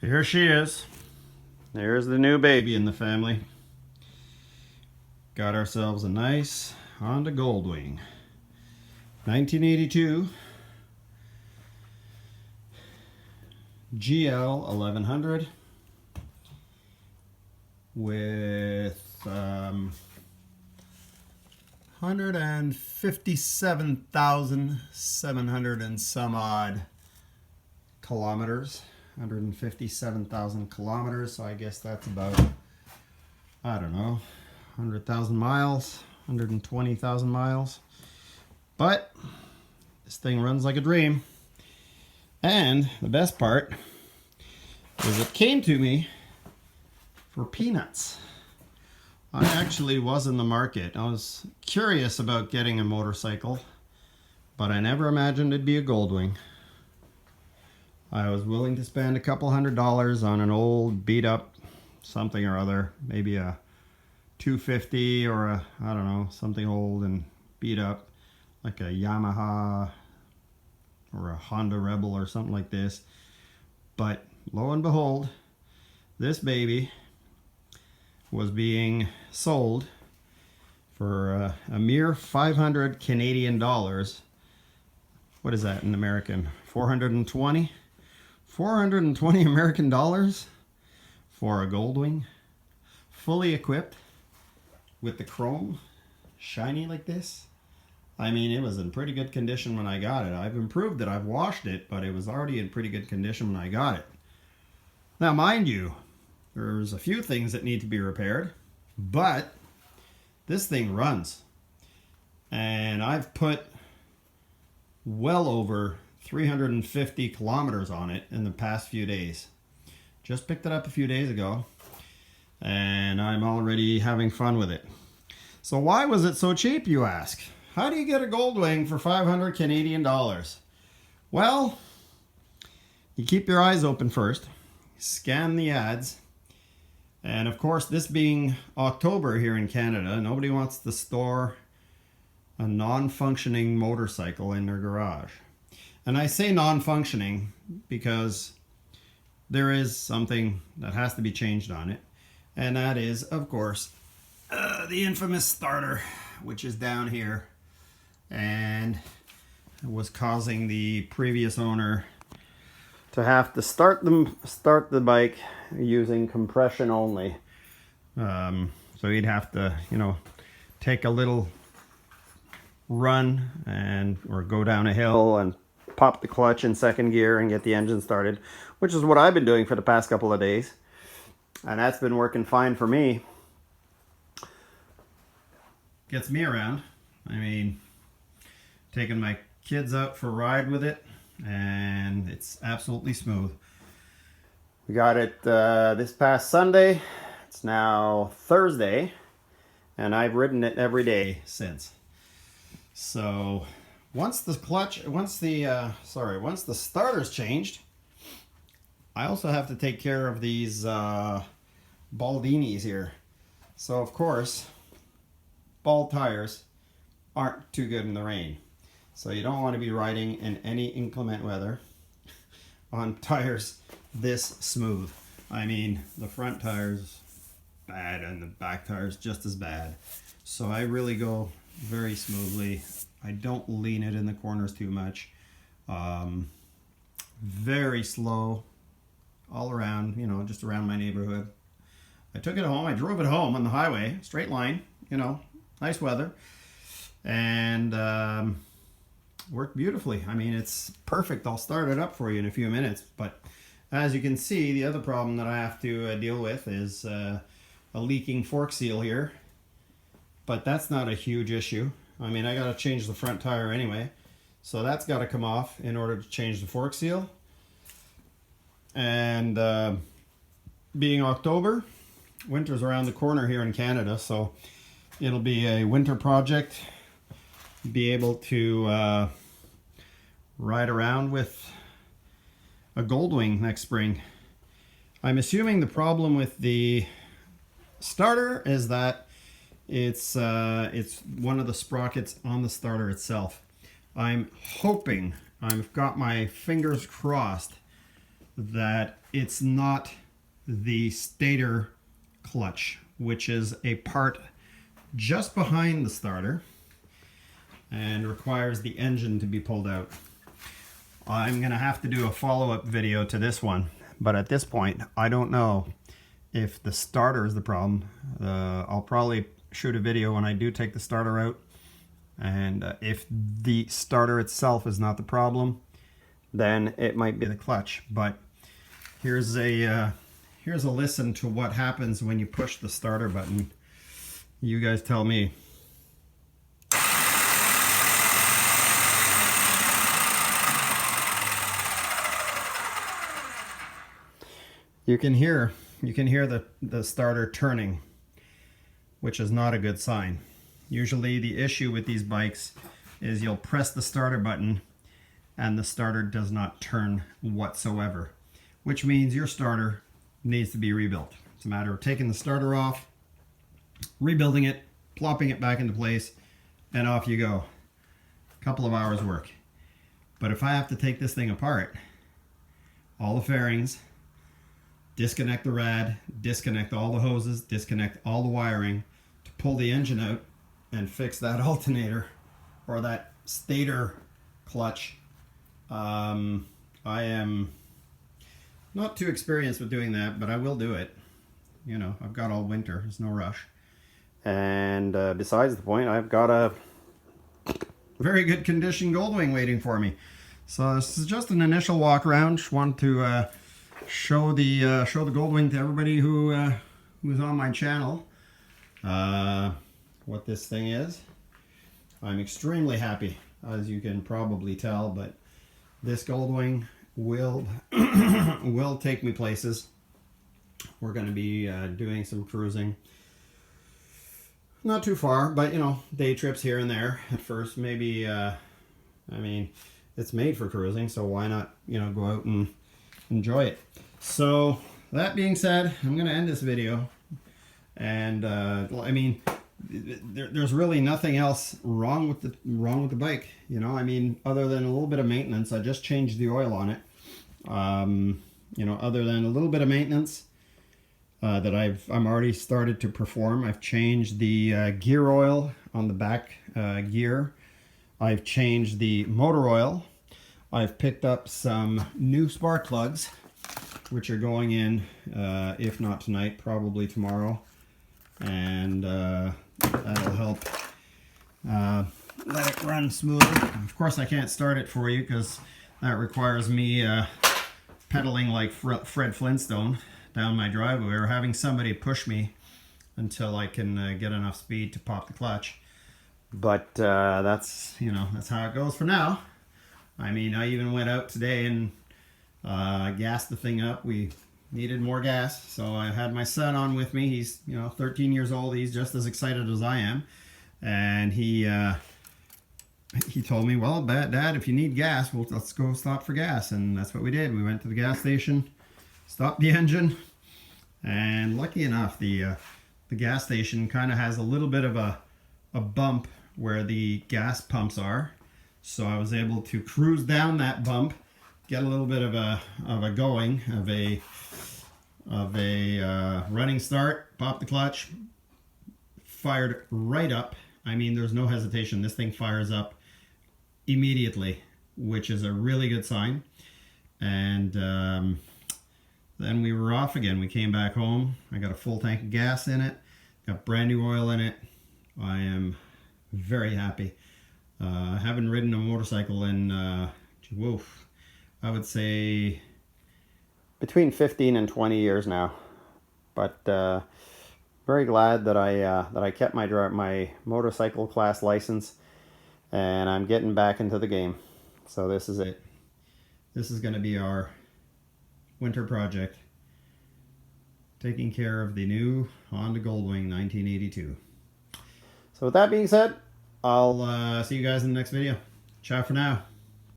Here she is. There's the new baby in the family. Got ourselves a nice Honda Goldwing. 1982 GL 1100 with 157,700 and some odd kilometers. 157,000 kilometers, so I guess that's about, I don't know, 100,000 miles, 120,000 miles. But this thing runs like a dream. And the best part is it came to me for peanuts. I actually was in the market. I was curious about getting a motorcycle, but I never imagined it'd be a Goldwing. I was willing to spend a couple $100 on an old beat up something or other, maybe a 250 or a, I don't know, something old and beat up, like a Yamaha or a Honda Rebel or something like this. But lo and behold, this baby was being sold for a mere 500 Canadian dollars. What is that in American? 420? 420 American dollars for a Goldwing, fully equipped with the chrome, shiny like this. I mean, it was in pretty good condition when I got it. I've improved it, I've washed it, but it was already in pretty good condition when I got it. Now, mind you, there's a few things that need to be repaired, but this thing runs. And I've put well over 350 kilometers on it in the past few days. Just picked it up a few days ago, and I'm already having fun with it. So why was it so cheap, you ask? How do you get a Goldwing for 500 Canadian dollars? Well, you keep your eyes open first, scan the ads, and of course, this being October here in Canada, nobody wants to store a non-functioning motorcycle in their garage. And I say non-functioning because there is something that has to be changed on it. And that is, of course, the infamous starter, which is down here. And was causing the previous owner to have to start the bike using compression only. So he'd have to, take a little run or go down a hill and pop the clutch in second gear and get the engine started, which is what I've been doing for the past couple of days, and that's been working fine for me. Gets me around. I mean, taking my kids out for a ride with it, and it's absolutely smooth. We got it this past Sunday. It's now Thursday, and I've ridden it every day since. So once the starter's changed, I also have to take care of these Baldinis here. So of course, bald tires aren't too good in the rain. So you don't want to be riding in any inclement weather on tires this smooth. I mean, the front tire's bad and the back tire's just as bad. So I really go very smoothly. I don't lean it in the corners too much. Very slow all around, just around my neighborhood. I took it home. I drove it home on the highway, straight line, nice weather. And worked beautifully. I mean, it's perfect. I'll start it up for you in a few minutes. But as you can see, the other problem that I have to deal with is a leaking fork seal here. But that's not a huge issue. I mean, I got to change the front tire anyway. So that's got to come off in order to change the fork seal. And being October, winter's around the corner here in Canada. So it'll be a winter project. Be able to ride around with a Goldwing next spring. I'm assuming the problem with the starter is that it's one of the sprockets on the starter itself. I'm hoping, I've got my fingers crossed, that it's not the stator clutch, which is a part just behind the starter and requires the engine to be pulled out. I'm gonna have to do a follow-up video to this one, but at this point I don't know if the starter is the problem. I'll probably shoot a video when I do take the starter out, and if the starter itself is not the problem, then it might be the clutch. But here's a listen to what happens when you push the starter button. You guys tell me. You can hear the starter turning, which is not a good sign. Usually the issue with these bikes is you'll press the starter button and the starter does not turn whatsoever, which means your starter needs to be rebuilt. It's a matter of taking the starter off, rebuilding it, plopping it back into place, and off you go. A couple of hours work. But if I have to take this thing apart, all the fairings, disconnect the rad, disconnect all the hoses, disconnect all the wiring to pull the engine out and fix that alternator or that stator clutch, I am not too experienced with doing that, but I will do it. You know, I've got all winter, there's no rush. And besides the point, I've got a very good condition Goldwing waiting for me. So this is just an initial walk around. Just wanted to show the Goldwing to everybody who's on my channel. What this thing is. I'm extremely happy, as you can probably tell, but this Goldwing will will take me places. We're going to be doing some cruising. Not too far, but you know, day trips here and there at first. Maybe, I mean, it's made for cruising, so why not, you know, go out and enjoy it. So that being said, I'm going to end this video. And I mean, there's really nothing else wrong with the bike, you know. I mean, other than a little bit of maintenance. I just changed the oil on it. You know, other than a little bit of maintenance that I'm already started to perform. I've changed the gear oil on the back gear. I've changed the motor oil. I've picked up some new spark plugs, which are going in, if not tonight, probably tomorrow. And that'll help let it run smoother. Of course, I can't start it for you because that requires me pedaling like Fred Flintstone down my driveway, or having somebody push me until I can get enough speed to pop the clutch. But that's, you know, that's how it goes for now. I mean, I even went out today and gassed the thing up. We needed more gas, so I had my son on with me. He's, you know, 13 years old. He's just as excited as I am, and he told me, well, Dad, if you need gas, well, let's go stop for gas. And that's what we did. We went to the gas station, stopped the engine, and lucky enough, the gas station kind of has a little bit of a bump where the gas pumps are. So I was able to cruise down that bump, get a little bit of a running start, pop the clutch, fired right up. I mean, there's no hesitation. This thing fires up immediately, which is a really good sign. And then we were off again. We came back home. I got a full tank of gas in it, got brand new oil in it. I am very happy. I haven't ridden a motorcycle in, I would say between 15 and 20 years now. But very glad that I kept my motorcycle class license, and I'm getting back into the game. So this is it. This is going to be our winter project, taking care of the new Honda Goldwing 1982. So with that being said, I'll see you guys in the next video. Ciao for now.